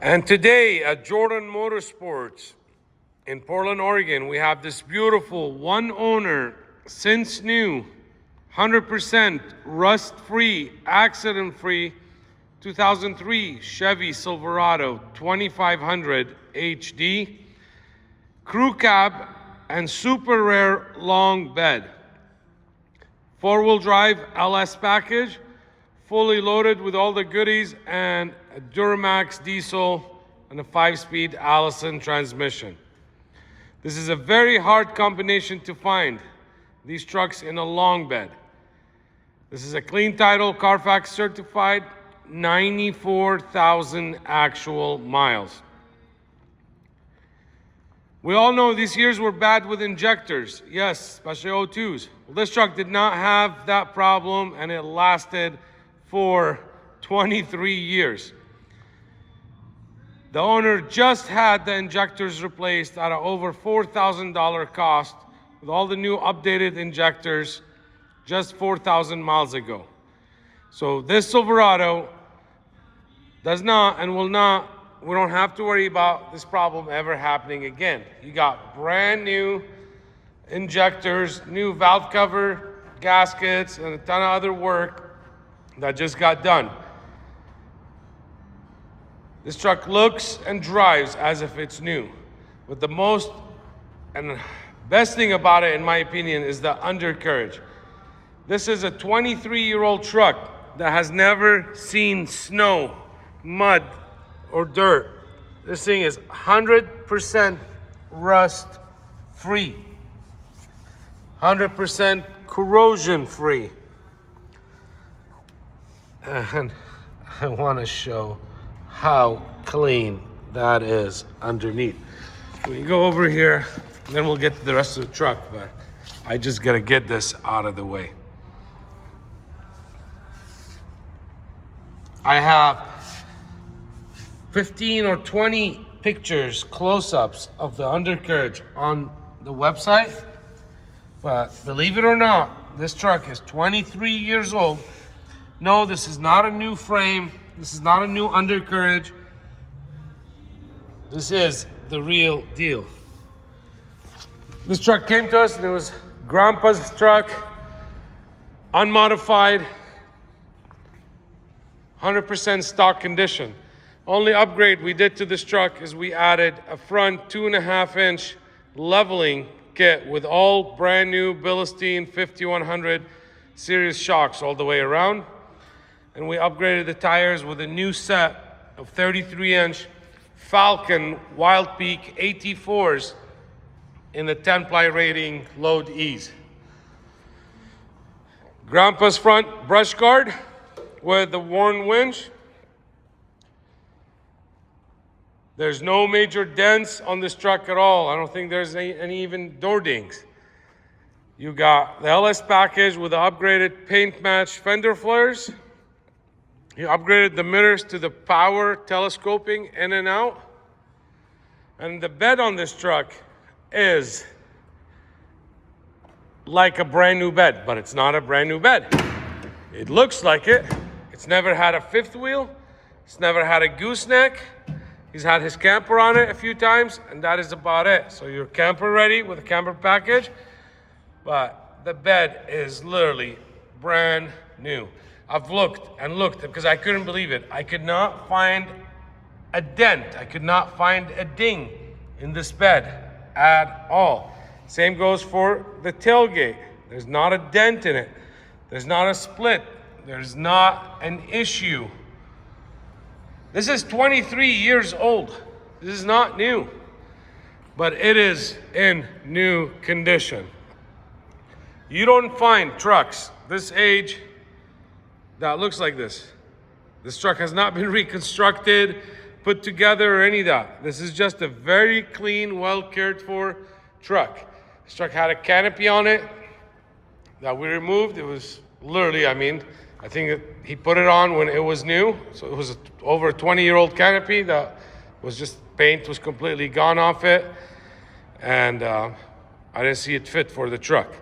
And today at Jordan Motorsports in Portland, Oregon, we have this beautiful one owner, since new, 100% rust-free, accident-free 2003 Chevy Silverado 2500 HD, crew cab and super rare long bed. 4-wheel drive LS package, fully loaded with all the goodies, and a Duramax diesel and a 5-speed Allison transmission. This is a very hard combination to find, these trucks in a long bed. This is a clean title, Carfax certified, 94,000 actual miles. We all know these years were bad with injectors, yes, especially O2s. Well, this truck did not have that problem, and it lasted for 23 years. The owner just had the injectors replaced at an over $4,000 cost with all the new updated injectors just 4,000 miles ago. So this Silverado does not and will not, we don't have to worry about this problem ever happening again. You got brand new injectors, new valve cover, gaskets, and a ton of other work that just got done. This truck looks and drives as if it's new. But the most and best thing about it, in my opinion, is the undercarriage. This is a 23-year-old truck that has never seen snow, mud, or dirt. This thing is 100% rust-free, 100% corrosion-free. And I want to show how clean that is underneath. We go over here, and then we'll get to the rest of the truck, but I just gotta get this out of the way. I have 15 or 20 pictures, close-ups of the undercarriage on the website, but believe it or not, this truck is 23 years old. No, this is not a new frame. This is not a new undercarriage. This is the real deal. This truck came to us and it was Grandpa's truck, unmodified, 100% stock condition. Only upgrade we did to this truck is we added a front 2.5-inch leveling kit with all brand new BILSTEIN 5100 series shocks all the way around. And we upgraded the tires with a new set of 33-inch FALKEN WILDPEAK AT4s in the 10-ply rating load ease. Grandpa's front brush guard with the worn winch. There's no major dents on this truck at all. I don't think there's any even door dings. You got the LS package with the upgraded paint match fender flares. You upgraded the mirrors to the power telescoping in and out. And the bed on this truck is like a brand new bed, but it's not a brand new bed. It looks like it. It's never had a fifth wheel. It's never had a gooseneck. He's had his camper on it a few times, and that is about it. So you're camper ready with a camper package, but the bed is literally brand new. I've looked and looked because I couldn't believe it. I could not find a dent. I could not find a ding in this bed at all. Same goes for the tailgate. There's not a dent in it. There's not a split. There's not an issue. This is 23 years old. This is not new, but it is in new condition. You don't find trucks this age that looks like this. This truck has not been reconstructed, put together, or any of that. This is just a very clean, well cared for truck. This truck had a canopy on it that we removed. It was literally, I think he put it on when it was new. So it was over a 20-year-old canopy that was just, paint was completely gone off it. And I didn't see it fit for the truck.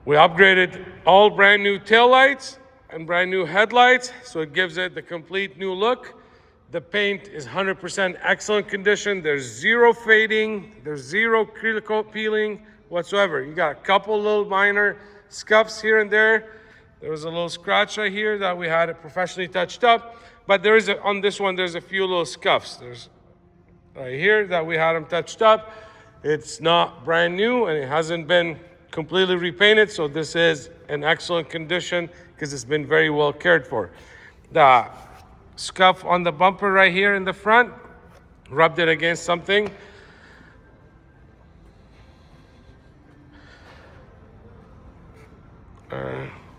We upgraded all brand new taillights and brand new headlights, so it gives it the complete new look. The paint is 100% excellent condition. There's zero fading. There's zero clear coat peeling whatsoever. You got a couple little minor scuffs here and there. There was a little scratch right here that we had it professionally touched up. But there is on this one, there's a few little scuffs. There's right here that we had them touched up. It's not brand new and it hasn't been completely repainted. So this is in excellent condition because it's been very well cared for. The scuff on the bumper right here in the front, rubbed it against something.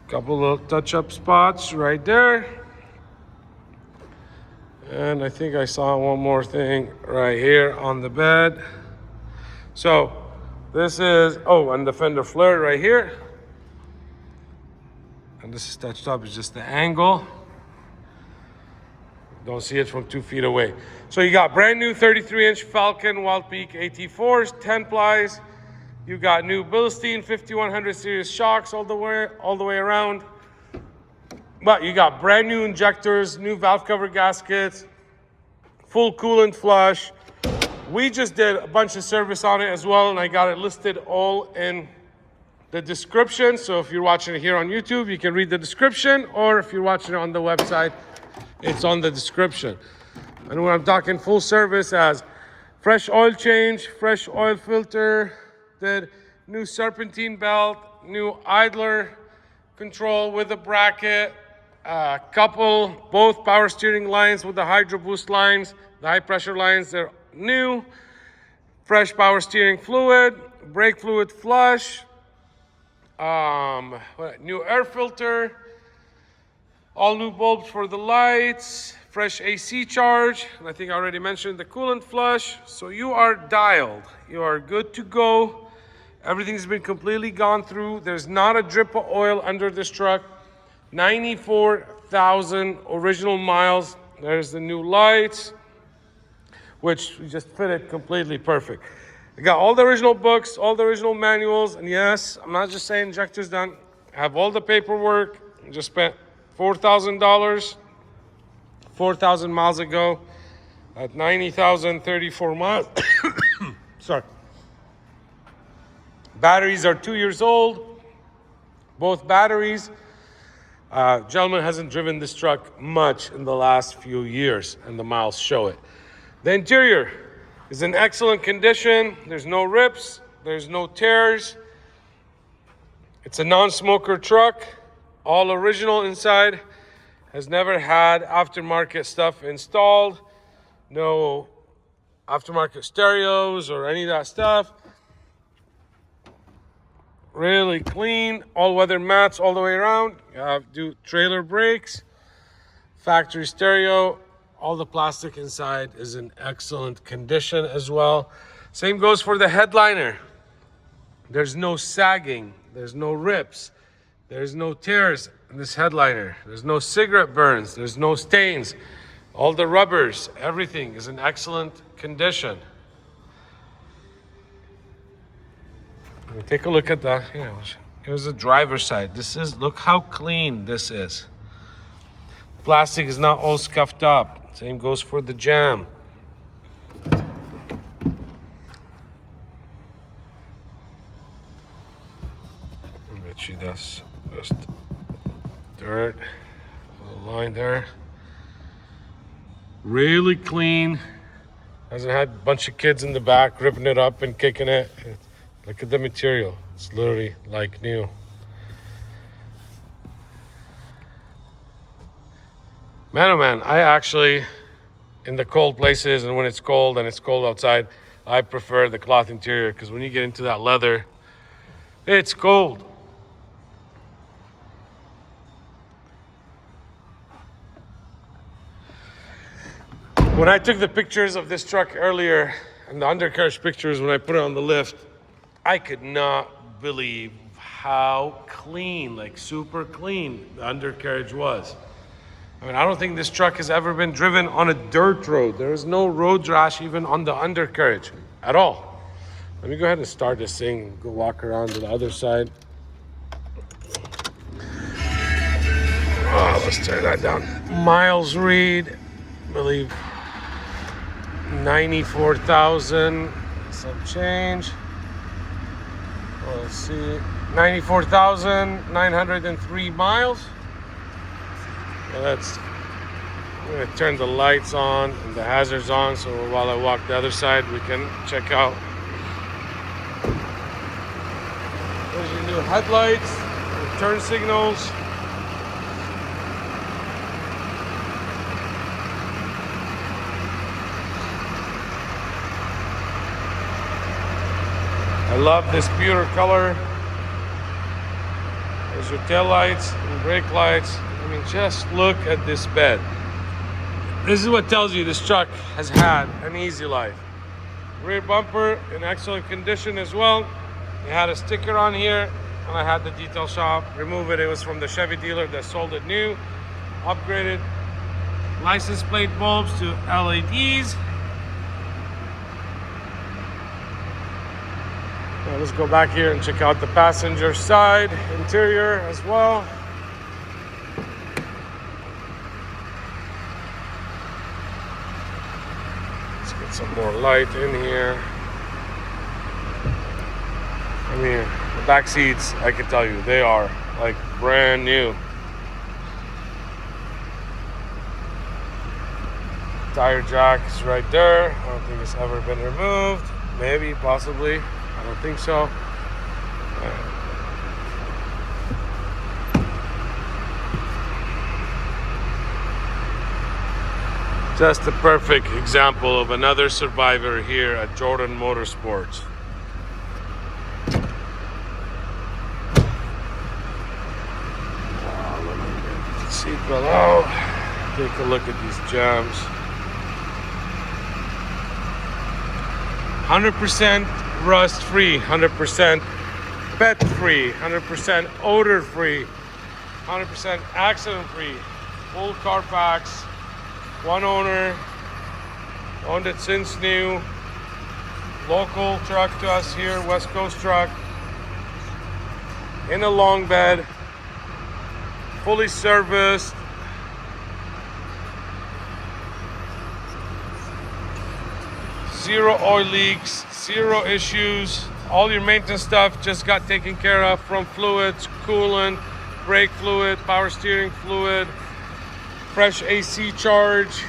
Couple of touch-up spots right there. And I think I saw one more thing right here on the bed. So this is, oh, and the fender flare right here. And this is touched up, it's just the angle. Don't see it from 2 feet away. So you got brand new 33-inch Falken WILDPEAK AT4s, 10 plies. You got new BILSTEIN 5100 series shocks all the way around. But you got brand new injectors, new valve cover gaskets, full coolant flush. We just did a bunch of service on it as well, and I got it listed all in the description. So if you're watching it here on YouTube, you can read the description, or if you're watching it on the website, it's on the description. And when I'm talking full service, as fresh oil change, fresh oil filter, did new serpentine belt, new idler control with a bracket, both power steering lines with the hydro boost lines, the high pressure lines, they're new. Fresh power steering fluid, brake fluid flush, new air filter, all new bulbs for the lights, fresh AC charge, and I think I already mentioned the coolant flush. So you are dialed, you are good to go. Everything's been completely gone through. There's not a drip of oil under this truck. 94,000 original miles. There's the new lights, which we just fitted completely perfect. I got all the original books, all the original manuals, and yes, I'm not just saying injectors done. I have all the paperwork. I just spent $4,000, 4,000 miles ago at 90,034 miles. Sorry. Batteries are 2 years old, both batteries. Gentleman hasn't driven this truck much in the last few years, and the miles show it. The interior is in excellent condition. There's no rips, there's no tears. It's a non-smoker truck, all original inside. Has never had aftermarket stuff installed. No aftermarket stereos or any of that stuff. Really clean, all-weather mats all the way around. You have trailer brakes, factory stereo. All the plastic inside is in excellent condition as well. Same goes for the headliner. There's no sagging, there's no rips, there's no tears in this headliner. There's no cigarette burns, there's no stains. All the rubbers, everything is in excellent condition. Take a look at that. Here's the driver's side. Look how clean this is. Plastic is not all scuffed up. Same goes for the jam. I bet you that's just dirt. A little line there. Really clean. Hasn't had a bunch of kids in the back ripping it up and kicking it. Look at the material. It's literally like new. Man, oh man, I actually, in the cold places and when it's cold outside, I prefer the cloth interior because when you get into that leather, it's cold. When I took the pictures of this truck earlier, and the undercarriage pictures when I put it on the lift, I could not believe how clean, like super clean, the undercarriage was. I mean, I don't think this truck has ever been driven on a dirt road. There is no road rash even on the undercarriage at all. Let me go ahead and start this thing and go walk around to the other side. Oh, let's tear that down. Miles read, I believe 94,000 some change. Well, let's see, 94,903 miles. I'm gonna turn the lights on and the hazards on, so while I walk the other side we can check out. There's your new headlights, your turn signals. I love this pewter color. There's your tail lights and brake lights. I mean, just look at this bed. This is what tells you this truck has had an easy life. Rear bumper in excellent condition as well. It had a sticker on here, and I had the detail shop remove it. It was from the Chevy dealer that sold it new. Upgraded license plate bulbs to LEDs. Now let's go back here and check out the passenger side interior as well. Let's get some more light in here. I mean, the back seats, I can tell you, they are like brand new. Tire jack is right there. I don't think it's ever been removed. Maybe, possibly. I don't think so. Just a perfect example of another survivor here at Jordan Motorsports. Let me get the seatbelt out. Take a look at these jams. 100% rust free, 100% pet free, 100% odor free, 100% accident free, full Carfax, one owner, owned it since new, local truck to us here, West Coast truck, in a long bed, fully serviced. Zero oil leaks, zero issues. All your maintenance stuff just got taken care of, from fluids, coolant, brake fluid, power steering fluid, fresh AC charge,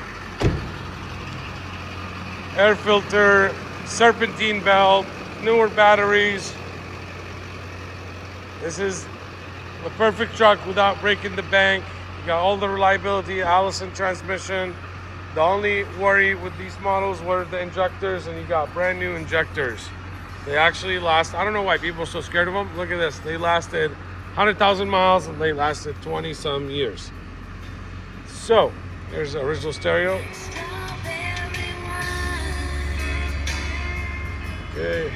air filter, serpentine belt, newer batteries. This is a perfect truck without breaking the bank. You got all the reliability, Allison transmission. The only worry with these models were the injectors, and you got brand new injectors. They actually last, I don't know why people are so scared of them. Look at this, they lasted 100,000 miles and they lasted 20 some years. So, here's the original stereo. Okay,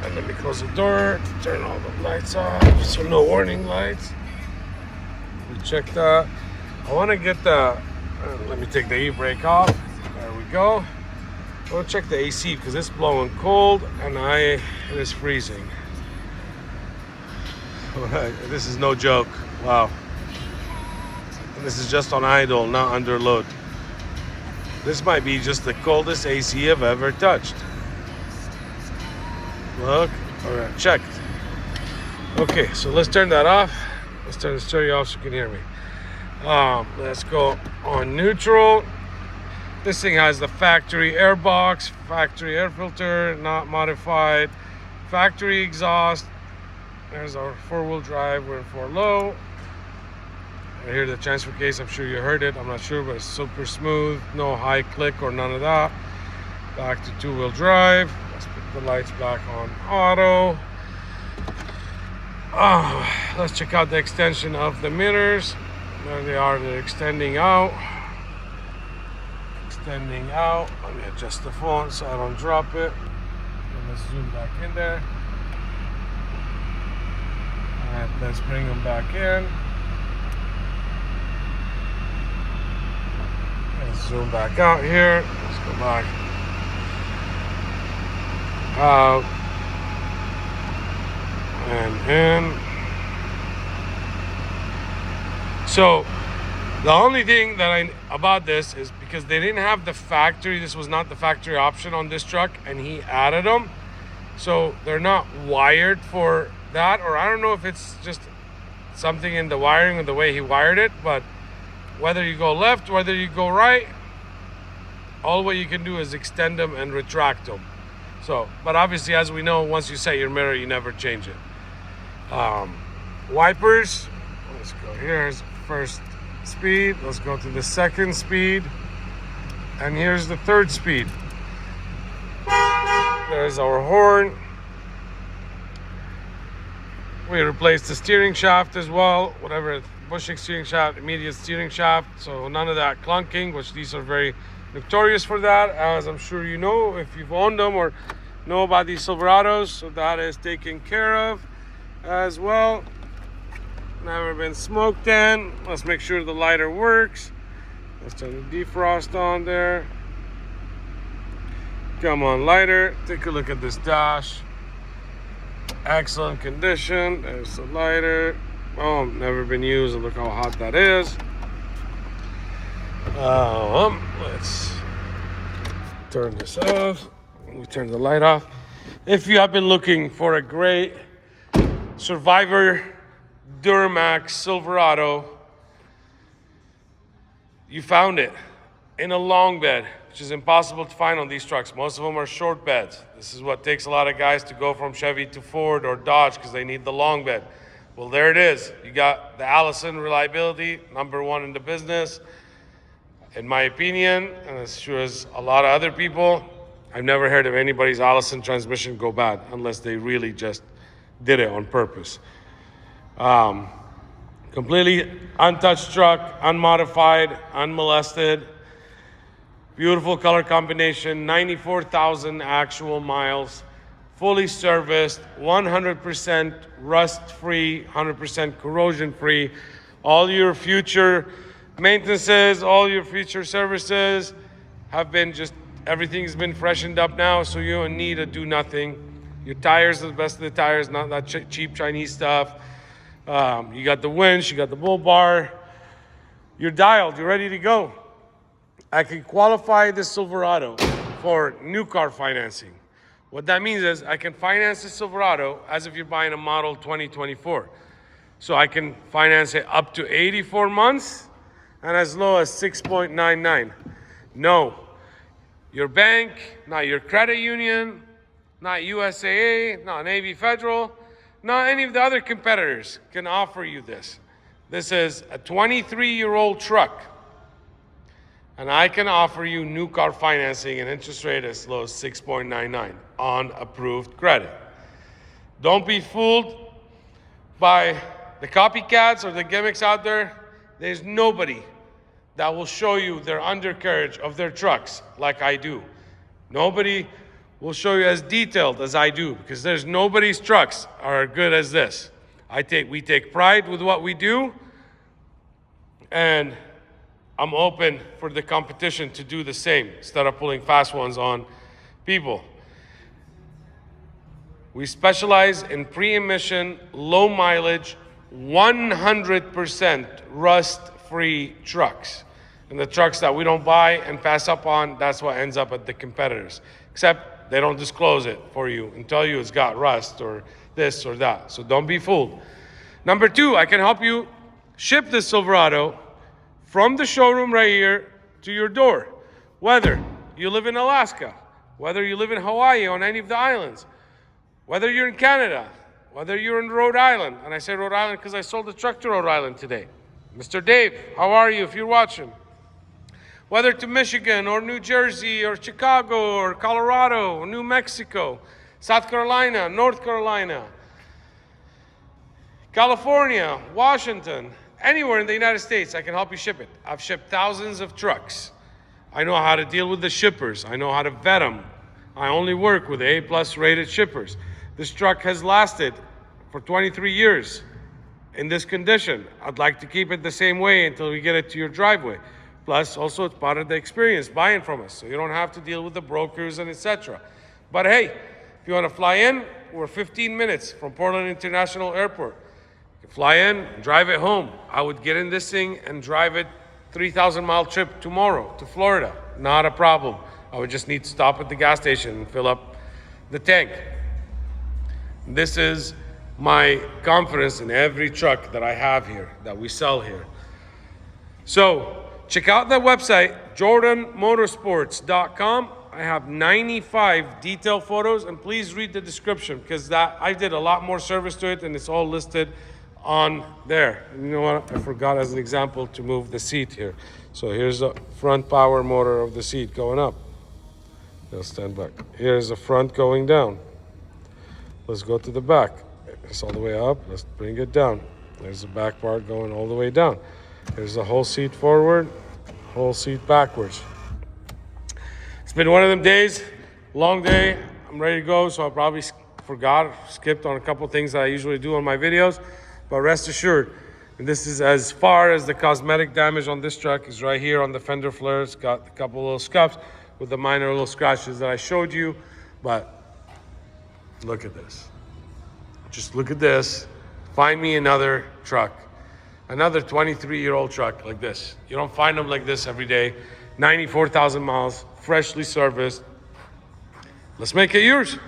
and let me close the door to turn all the lights off, so no warning lights. We check that. I want to get the, let me take the e-brake off. There we go. I want to check the AC because it's blowing cold and it is freezing. This is no joke. Wow. And this is just on idle, not under load. This might be just the coldest AC I've ever touched. Look, all right, checked. Okay, so let's turn that off. Let's turn the stereo off so you can hear me. Let's go on neutral. This thing has the factory air box, factory air filter, not modified, factory exhaust. There's our four-wheel drive. We're in 4 low. I hear the transfer case. I'm sure you heard it. I'm not sure, but it's super smooth. No high click or none of that. Back to 2-wheel drive. Let's put the lights back on auto. Let's check out the extension of the mirrors. There they are. They're extending out. Extending out. Let me adjust the phone so I don't drop it. And let's zoom back in there. And let's bring them back in. Let's zoom back out here. Let's go back out and in. So The only thing that about this is because they didn't have the factory, this was not the factory option on this truck, and he added them. So they're not wired for that, or I don't know if it's just something in the wiring or the way he wired it, but whether you go left, whether you go right, all what you can do is extend them and retract them. So, but obviously, as we know, once you set your mirror, you never change it. Wipers, let's go. Here's first speed. Let's go to the second speed. And here's the third speed. There's our horn. We replaced the steering shaft as well, whatever, bushing steering shaft, immediate steering shaft, so none of that clunking, which these are very notorious for that, as I'm sure you know if you've owned them or know about these Silverados. So that is taken care of as well. Never been smoked in. Let's make sure the lighter works. Let's turn the defrost on there. Come on, lighter. Take a look at this dash. Excellent condition. There's the lighter. Oh, never been used. Look how hot that is. Let's turn this off. We turn the light off. If you have been looking for a great Survivor Duramax Silverado, you found it in a long bed, which is impossible to find on these trucks. Most of them are short beds. This is what takes a lot of guys to go from Chevy to Ford or Dodge, because they need the long bed. Well, there it is. You got the Allison reliability, #1 in the business. In my opinion, and as sure as a lot of other people, I've never heard of anybody's Allison transmission go bad unless they really just did it on purpose. Completely untouched truck, unmodified, unmolested. Beautiful color combination, 94,000 actual miles, fully serviced, 100% rust-free, 100% corrosion-free. All your future maintenances, all your future services have been everything's been freshened up now, so you don't need to do nothing. Your tires are the best of the tires, not that cheap Chinese stuff. You got the winch, you got the bull bar. You're dialed, you're ready to go. I can qualify this Silverado for new car financing. What that means is I can finance the Silverado as if you're buying a model 2024. So I can finance it up to 84 months and as low as 6.99. No, your bank, not your credit union, not USAA, not Navy Federal, not any of the other competitors can offer you this. This is a 23-year-old truck, and I can offer you new car financing and interest rate as low as 6.99 on approved credit. Don't be fooled by the copycats or the gimmicks out there. There's nobody that will show you their undercarriage of their trucks like I do. Nobody will show you as detailed as I do, because there's nobody's trucks are good as this. We take pride with what we do, and I'm open for the competition to do the same instead of pulling fast ones on people. We specialize in pre-emission, low mileage, 100% rust-free trucks. And the trucks that we don't buy and pass up on, that's what ends up at the competitors. Except they don't disclose it for you and tell you it's got rust or this or that. So don't be fooled. Number 2, I can help you ship this Silverado from the showroom right here to your door. Whether you live in Alaska, whether you live in Hawaii, on any of the islands, whether you're in Canada, whether you're in Rhode Island. And I say Rhode Island because I sold a truck to Rhode Island today. Mr. Dave, how are you if you're watching? Whether to Michigan or New Jersey or Chicago or Colorado or New Mexico, South Carolina, North Carolina, California, Washington, anywhere in the United States, I can help you ship it. I've shipped thousands of trucks. I know how to deal with the shippers. I know how to vet them. I only work with A+ rated shippers. This truck has lasted for 23 years in this condition. I'd like to keep it the same way until we get it to your driveway. Plus, also, it's part of the experience buying from us, so you don't have to deal with the brokers and etc. But hey, if you want to fly in, we're 15 minutes from Portland International Airport. You can fly in, drive it home. I would get in this thing and drive it 3,000-mile trip tomorrow to Florida. Not a problem. I would just need to stop at the gas station and fill up the tank. This is my confidence in every truck that I have here, that we sell here. So check out the website, jordanmotorsports.com. I have 95 detailed photos, and please read the description because I did a lot more service to it, and it's all listed on there. And you know what? I forgot as an example to move the seat here. So here's the front power motor of the seat going up. They'll stand back. Here's the front going down. Let's go to the back. It's all the way up. Let's bring it down. There's the back part going all the way down. There's the whole seat forward, whole seat backwards. It's been one of them days, long day. I'm ready to go, so I probably skipped on a couple things that I usually do on my videos. But rest assured, this is as far as the cosmetic damage on this truck is right here on the fender flare. It's got a couple little scuffs with the minor little scratches that I showed you. But look at this. Just look at this. Find me another truck. Another 23-year-old truck like this. You don't find them like this every day. 94,000 miles, freshly serviced. Let's make it yours.